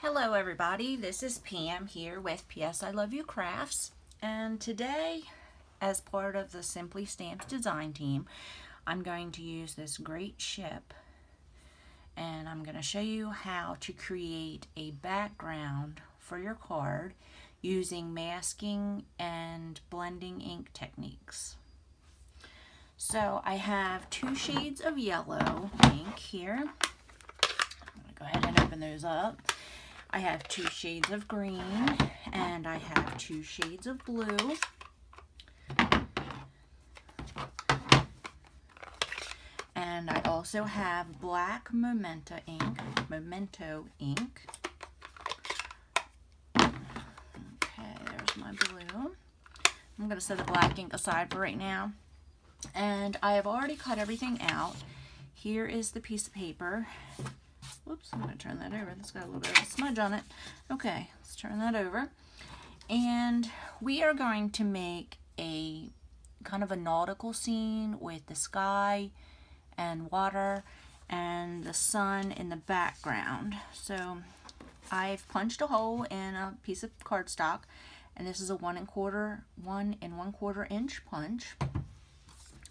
Hello everybody, this is Pam here with PS I Love You Crafts, and today as part of the Simply Stamps design team I'm going to use this great ship and I'm going to show you how to create a background for your card using masking and blending ink techniques. So I have 2 shades of yellow ink here. I'm going to go ahead and open those up. I have 2 shades of green and I have 2 shades of blue. And I also have black Memento ink. Okay, there's my blue. I'm going to set the black ink aside for right now. And I have already cut everything out. Here is the piece of paper. Whoops, I'm going to turn that over. That's got a little bit of a smudge on it. Okay, let's turn that over. And we are going to make a kind of a nautical scene with the sky and water and the sun in the background. So I've punched a hole in a piece of cardstock, and this is a 1 1/4 inch punch.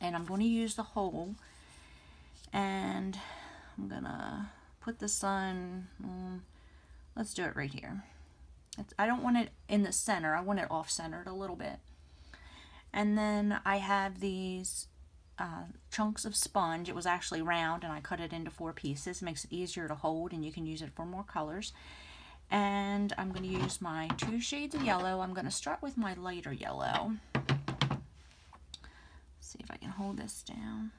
And I'm going to use the hole, and I'm going to put the sun, let's do it right here. I don't want it in the center, I want it off-centered a little bit. And then I have these chunks of sponge. It was actually round and I cut it into 4 pieces. It makes it easier to hold and you can use it for more colors. And I'm going to use my 2 shades of yellow. I'm going to start with my lighter yellow. See if I can hold this down.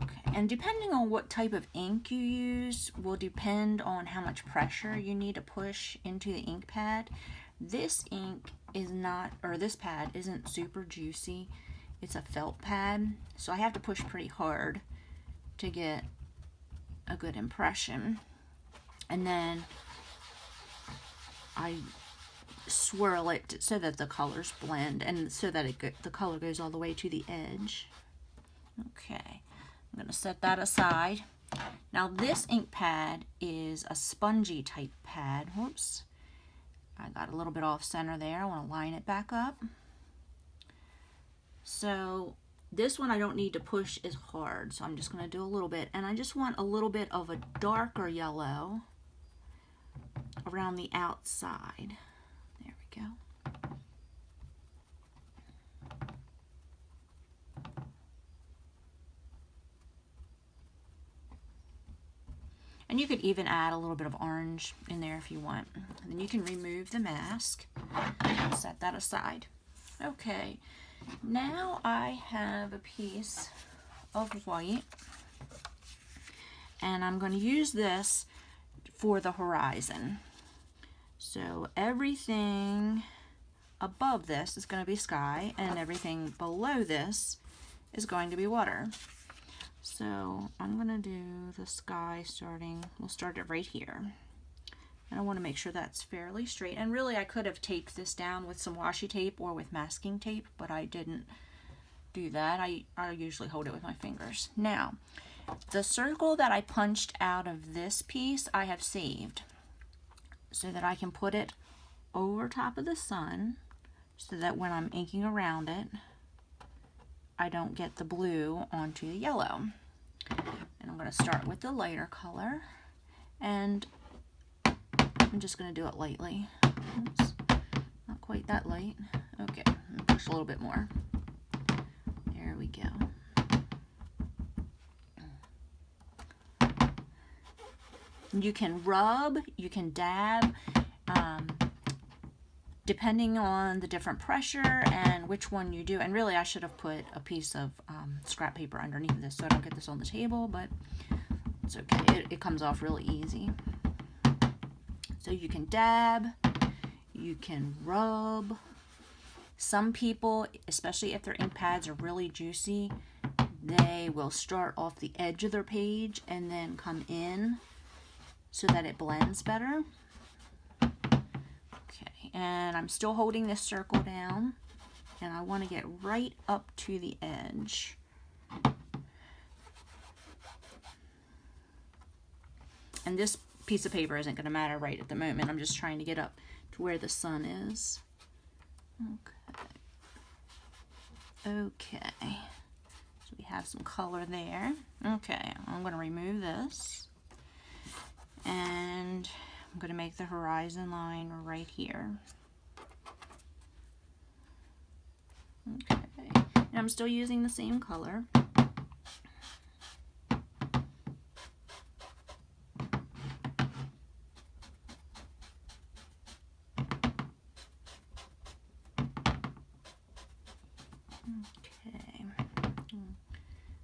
Okay, and depending on what type of ink you use will depend on how much pressure you need to push into the ink pad. This ink is not, or this pad isn't super juicy. It's a felt pad, so I have to push pretty hard to get a good impression. And then I swirl it so that the colors blend and so that the color goes all the way to the edge. Okay, I'm going to set that aside. Now this ink pad is a spongy type pad. Whoops, I got a little bit off center there. I want to line it back up. So this one I don't need to push as hard, so I'm just going to do a little bit, and I just want a little bit of a darker yellow around the outside. There we go. And you could even add a little bit of orange in there if you want. And then you can remove the mask and set that aside. Okay, now I have a piece of white and I'm going to use this for the horizon. So everything above this is going to be sky and everything below this is going to be water. So I'm going to do the sky we'll start it right here. And I want to make sure that's fairly straight. And really I could have taped this down with some washi tape or with masking tape, but I didn't do that. I usually hold it with my fingers. Now, the circle that I punched out of this piece I have saved so that I can put it over top of the sun so that when I'm inking around it, I don't get the blue onto the yellow. And I'm going to start with the lighter color, and I'm just going to do it lightly. Oops, not quite that light. Okay, push a little bit more. There we go. You can rub, you can dab, depending on the different pressure and which one you do. And really I should have put a piece of scrap paper underneath this so I don't get this on the table, but it's okay. It comes off really easy. So you can dab, you can rub. Some people, especially if their ink pads are really juicy, they will start off the edge of their page and then come in so that it blends better. Okay, and I'm still holding this circle down, and I want to get right up to the edge. And this piece of paper isn't going to matter right at the moment. I'm just trying to get up to where the sun is. Okay. So we have some color there. Okay, I'm going to remove this. And I'm going to make the horizon line right here. Okay. And I'm still using the same color. Okay.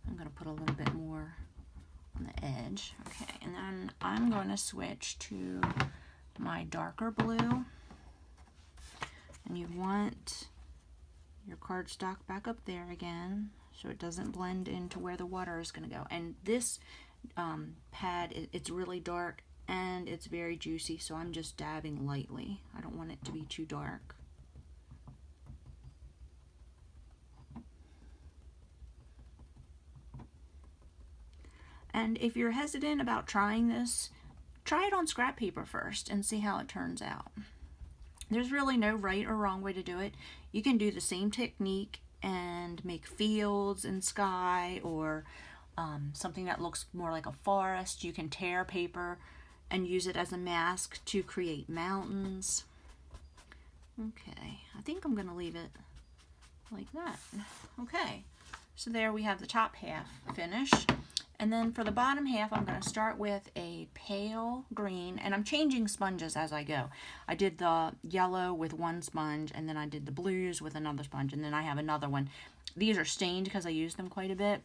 I'm going to put a little bit more on the edge. Okay, and then I'm going to switch to my darker blue. And you want your cardstock back up there again so it doesn't blend into where the water is going to go. And this pad, it's really dark and it's very juicy, so I'm just dabbing lightly. I don't want it to be too dark. And if you're hesitant about trying this, try it on scrap paper first and see how it turns out. There's really no right or wrong way to do it. You can do the same technique and make fields and sky, or something that looks more like a forest. You can tear paper and use it as a mask to create mountains. Okay, I think I'm going to leave it like that. Okay, so there we have the top half finished. And then for the bottom half, I'm going to start with a pale green, and I'm changing sponges as I go. I did the yellow with one sponge, and then I did the blues with another sponge, and then I have another one. These are stained because I used them quite a bit,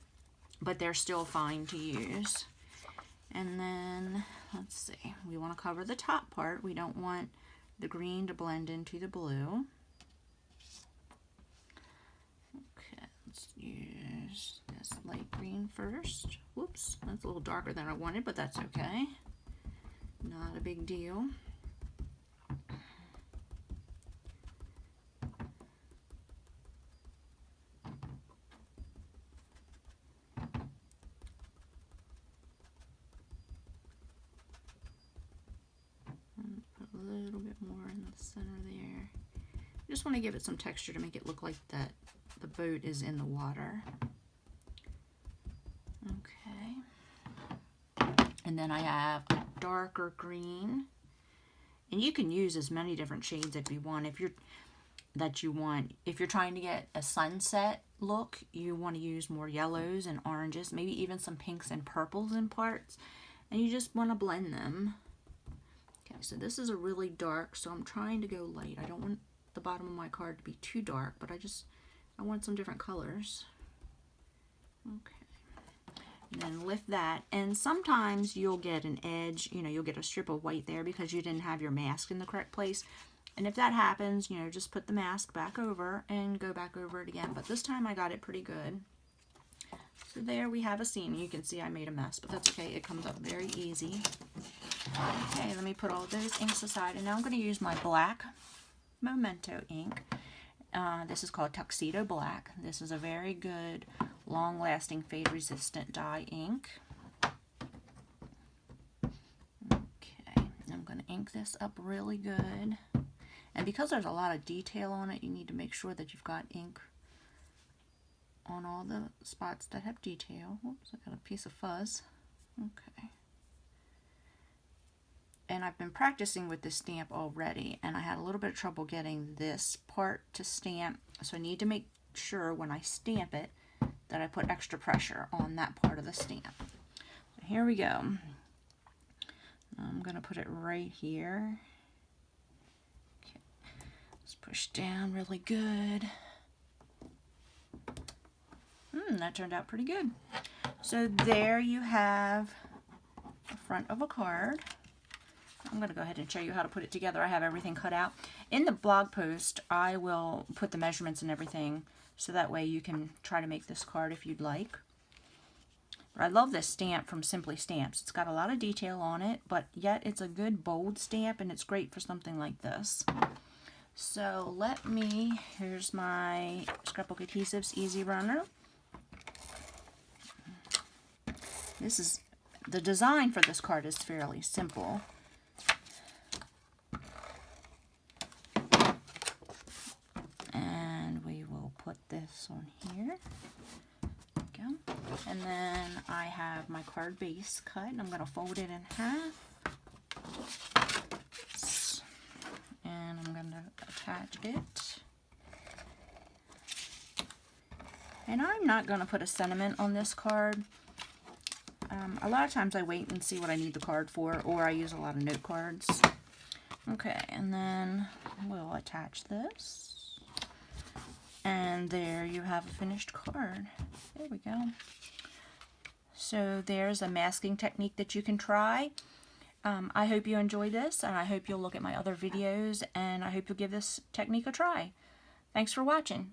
but they're still fine to use. And then, let's see, we want to cover the top part. We don't want the green to blend into the blue. Okay, let's use this light green first. Whoops, that's a little darker than I wanted, but that's okay. Not a big deal. Put a little bit more in the center there. I just want to give it some texture to make it look like that the boat is in the water. Okay. And then I have a darker green. And you can use as many different shades if you want. If you're trying to get a sunset look, you want to use more yellows and oranges, maybe even some pinks and purples in parts. And you just want to blend them. Okay, so this is a really dark, so I'm trying to go light. I don't want the bottom of my card to be too dark, but I want some different colors. Okay. And then lift that, and sometimes you'll get an edge, you'll get a strip of white there because you didn't have your mask in the correct place. And if that happens, just put the mask back over and go back over it again. But this time I got it pretty good. So there we have a scene. You can see I made a mess, but that's okay. It comes up very easy. Okay, let me put all those inks aside, and now I'm going to use my black Memento ink. This is called Tuxedo Black. This is a very good, long-lasting, fade-resistant dye ink. Okay, I'm going to ink this up really good. And because there's a lot of detail on it, you need to make sure that you've got ink on all the spots that have detail. Oops, I got a piece of fuzz. Okay. And I've been practicing with this stamp already, and I had a little bit of trouble getting this part to stamp, so I need to make sure when I stamp it that I put extra pressure on that part of the stamp. So here we go. I'm going to put it right here. Okay. Let's push down really good. That turned out pretty good. So there you have the front of a card. I'm going to go ahead and show you how to put it together. I have everything cut out. In the blog post, I will put the measurements and everything, so that way you can try to make this card if you'd like. But I love this stamp from Simply Stamps. It's got a lot of detail on it, but yet it's a good bold stamp, and it's great for something like this. So here's my Scrapbook Adhesives Easy Runner. This is the design for this card is fairly simple. And we will put this on here. There we go. And then I have my card base cut, and I'm going to fold it in half. And I'm going to attach it. And I'm not going to put a sentiment on this card. A lot of times I wait and see what I need the card for, or I use a lot of note cards. Okay, and then we'll attach this. And there you have a finished card. There we go. So there's a masking technique that you can try. I hope you enjoy this, and I hope you'll look at my other videos, and I hope you'll give this technique a try. Thanks for watching.